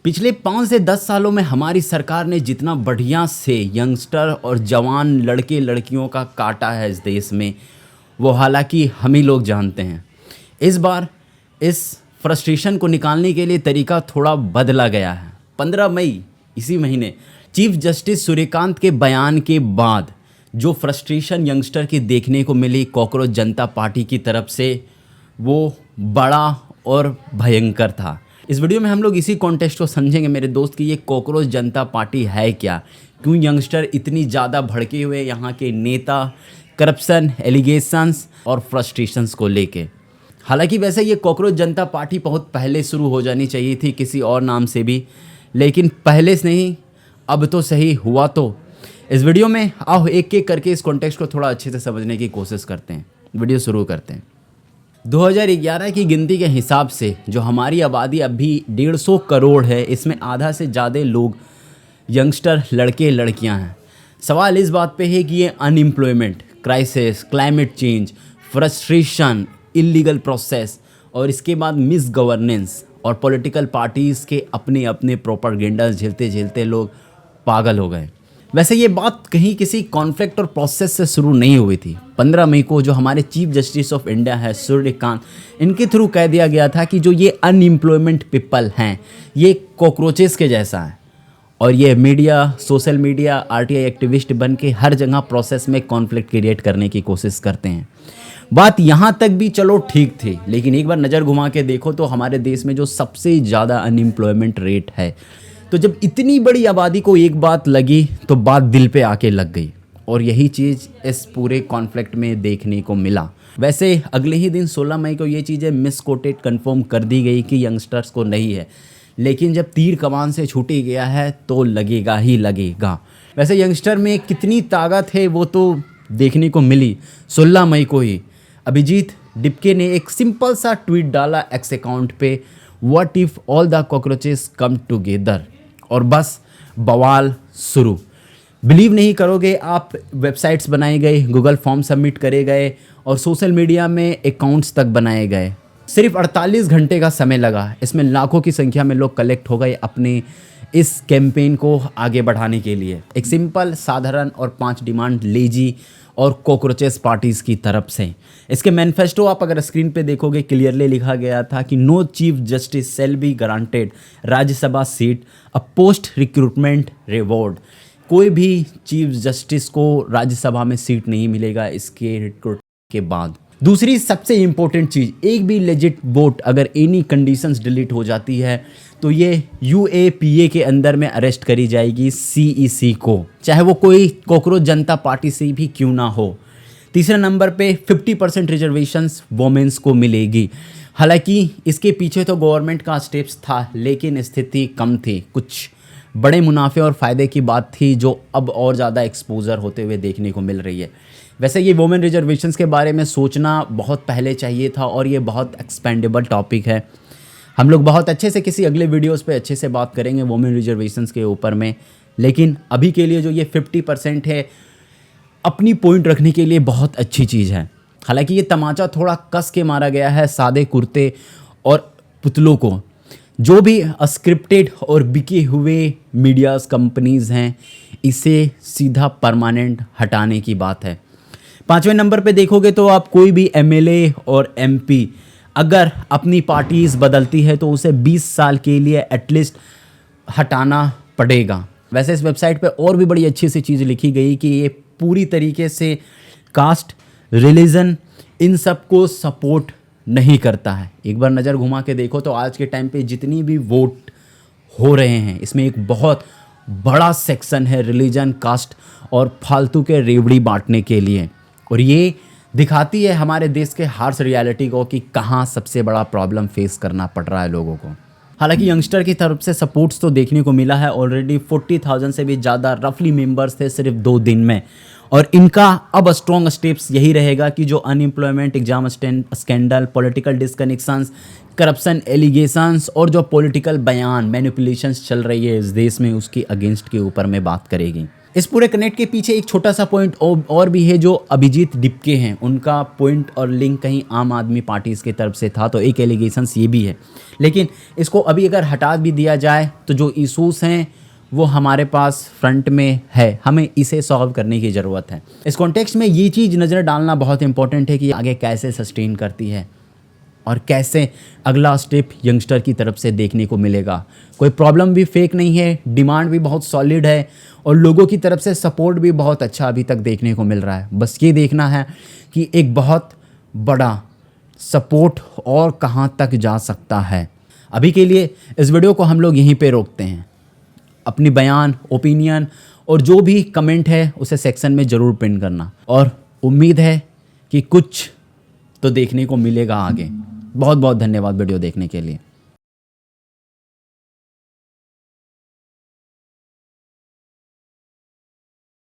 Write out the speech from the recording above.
पिछले 5 से 10 सालों में हमारी सरकार ने जितना बढ़िया से यंगस्टर और जवान लड़के लड़कियों का काटा है इस देश में, वो हालांकि हम ही लोग जानते हैं। इस बार इस फ्रस्ट्रेशन को निकालने के लिए तरीका थोड़ा बदला गया है। 15 मई इसी महीने चीफ जस्टिस सूर्यकांत के बयान के बाद जो फ्रस्ट्रेशन यंगस्टर की देखने को मिली कॉकरोच जनता पार्टी की तरफ से, वो बड़ा और भयंकर था। इस वीडियो में हम लोग इसी कॉन्टेक्स्ट को समझेंगे मेरे दोस्त कि ये कॉकरोच जनता पार्टी है क्या, क्यों यंगस्टर इतनी ज़्यादा भड़के हुए यहाँ के नेता, करप्शन, एलिगेशंस और फ्रस्ट्रेशंस को लेके। हालांकि वैसे ये कॉकरोच जनता पार्टी बहुत पहले शुरू हो जानी चाहिए थी किसी और नाम से भी, लेकिन पहले से नहीं अब तो सही हुआ। तो इस वीडियो में आओ एक एक करके इस कॉन्टेक्स्ट को थोड़ा अच्छे से समझने की कोशिश करते हैं। वीडियो शुरू करते हैं। 2011 की गिनती के हिसाब से जो हमारी आबादी अभी 150 करोड़ है, इसमें आधा से ज़्यादा लोग यंगस्टर लड़के लड़कियां हैं। सवाल इस बात पे है कि ये unemployment, crisis, climate change, frustration, illegal process और इसके बाद मिस गवर्नेंस और पॉलिटिकल पार्टीज़ के अपने अपने प्रोपेगेंडा झेलते झेलते लोग पागल हो गए। वैसे ये बात कहीं किसी कॉन्फ्लिक्ट और प्रोसेस से शुरू नहीं हुई थी। 15 मई को जो हमारे चीफ जस्टिस ऑफ इंडिया है सूर्यकांत, इनके थ्रू कह दिया गया था कि जो ये अनएम्प्लॉयमेंट पीपल हैं ये कॉकरोचेस के जैसा है और ये media, social media, RTI activist बन के हर जगह प्रोसेस में कॉन्फ्लिक्ट क्रिएट करने की कोशिश करते हैं। बात यहाँ तक भी चलो ठीक थी, लेकिन एक बार नज़र घुमा के देखो तो हमारे देश में जो सबसे ज़्यादा अनएम्प्लॉयमेंट रेट है, तो जब इतनी बड़ी आबादी को एक बात लगी तो बात दिल पे आके लग गई और यही चीज़ इस पूरे कॉन्फ्लिक्ट में देखने को मिला। वैसे अगले ही दिन 16 मई को ये चीज़ें मिसकोटेड कंफर्म कर दी गई कि यंगस्टर्स को नहीं है, लेकिन जब तीर कमान से छूटी गया है तो लगेगा ही लगेगा। वैसे यंगस्टर में कितनी ताकत है वो तो देखने को मिली 16 मई को ही। अभिजीत डिपके ने एक सिंपल सा ट्वीट डाला एक्स अकाउंट पे, what if all the cockroaches come together, और बस बवाल शुरू। बिलीव नहीं करोगे आप, वेबसाइट्स बनाए गए, गूगल फॉर्म सबमिट करे गए और सोशल मीडिया में अकाउंट्स तक बनाए गए। सिर्फ 48 घंटे का समय लगा, इसमें लाखों की संख्या में लोग कलेक्ट हो गए अपने इस कैंपेन को आगे बढ़ाने के लिए। एक सिंपल, साधारण और 5 डिमांड लेजी और कॉकरोचेस पार्टीज की तरफ से। इसके मैनिफेस्टो आप अगर स्क्रीन पे देखोगे क्लियरली लिखा गया था कि no chief justice shall be granted Rajya Sabha seat a post recruitment reward. कोई भी चीफ जस्टिस को राज्यसभा में सीट नहीं मिलेगा इसके रिक्रूट के बाद। दूसरी सबसे इंपॉर्टेंट चीज़, एक भी लेजिट वोट अगर एनी कंडीशंस डिलीट हो जाती है तो ये यूएपीए के अंदर में अरेस्ट करी जाएगी सीईसी को, चाहे वो कोई कॉकरोच जनता पार्टी से भी क्यों ना हो। तीसरे नंबर पे 50% रिजर्वेशंस वोमेंस को मिलेगी। हालांकि इसके पीछे तो गवर्नमेंट का स्टेप्स था, लेकिन स्थिति कम थी। कुछ बड़े मुनाफे और फ़ायदे की बात थी जो अब और ज़्यादा एक्सपोजर होते हुए देखने को मिल रही है। वैसे ये वोमेन रिजर्वेशंस के बारे में सोचना बहुत पहले चाहिए था और ये बहुत एक्सपेंडेबल टॉपिक है। हम लोग बहुत अच्छे से किसी अगले वीडियोस पे अच्छे से बात करेंगे वोमेन रिजर्वेशंस के ऊपर में, लेकिन अभी के लिए जो ये 50% है अपनी पॉइंट रखने के लिए बहुत अच्छी चीज़ है। हालांकि ये तमाचा थोड़ा कस के मारा गया है सादे कुर्ते और पुतलों को। जो भी स्क्रिप्टेड और बिके हुए मीडियाज़ कंपनीज़ हैं, इसे सीधा परमानेंट हटाने की बात है। 5वें नंबर पे देखोगे तो आप कोई भी एमएलए और एमपी अगर अपनी पार्टीज बदलती है तो उसे 20 साल के लिए एटलीस्ट हटाना पड़ेगा। वैसे इस वेबसाइट पे और भी बड़ी अच्छी सी चीज़ लिखी गई कि ये पूरी तरीके से कास्ट, रिलीजन, इन सब को सपोर्ट नहीं करता है। एक बार नज़र घुमा के देखो तो आज के टाइम पे जितनी भी वोट हो रहे हैं इसमें एक बहुत बड़ा सेक्शन है रिलीजन, कास्ट और फालतू के रेवड़ी बांटने के लिए, और ये दिखाती है हमारे देश के हार्श रियलिटी को कि कहाँ सबसे बड़ा प्रॉब्लम फेस करना पड़ रहा है लोगों को। हालांकि यंगस्टर की तरफ से सपोर्ट्स तो देखने को मिला है। ऑलरेडी 40,000 से भी ज़्यादा रफली मेंबर्स थे सिर्फ 2 दिन में, और इनका अब स्ट्रॉन्ग स्टेप्स यही रहेगा कि जो unemployment, exam scandal, political disconnections, corruption allegations और जो पॉलिटिकल बयान, मैनिपुलेशंस चल रही है इस देश में, उसके अगेंस्ट के ऊपर में बात करेगी। इस पूरे कनेक्ट के पीछे एक छोटा सा पॉइंट और भी है, जो अभिजीत डिपके हैं उनका पॉइंट और लिंक कहीं आम आदमी पार्टी की तरफ से था, तो एक एलिगेशंस ये भी है। लेकिन इसको अभी अगर हटा भी दिया जाए तो जो इशूज़ हैं वो हमारे पास फ्रंट में है, हमें इसे सॉल्व करने की ज़रूरत है। इस कॉन्टेक्स्ट में ये चीज़ नज़र डालना बहुत इंपॉर्टेंट है कि आगे कैसे सस्टेन करती है और कैसे अगला स्टेप यंगस्टर की तरफ से देखने को मिलेगा। कोई प्रॉब्लम भी फेक नहीं है, डिमांड भी बहुत सॉलिड है और लोगों की तरफ से सपोर्ट भी बहुत अच्छा अभी तक देखने को मिल रहा है। बस ये देखना है कि एक बहुत बड़ा सपोर्ट और कहाँ तक जा सकता है। अभी के लिए इस वीडियो को हम लोग यहीं पे रोकते हैं। अपनी बयान, ओपिनियन और जो भी कमेंट है उसे सेक्शन में ज़रूर पिन करना, और उम्मीद है कि कुछ तो देखने को मिलेगा आगे। बहुत बहुत धन्यवाद वीडियो देखने के लिए।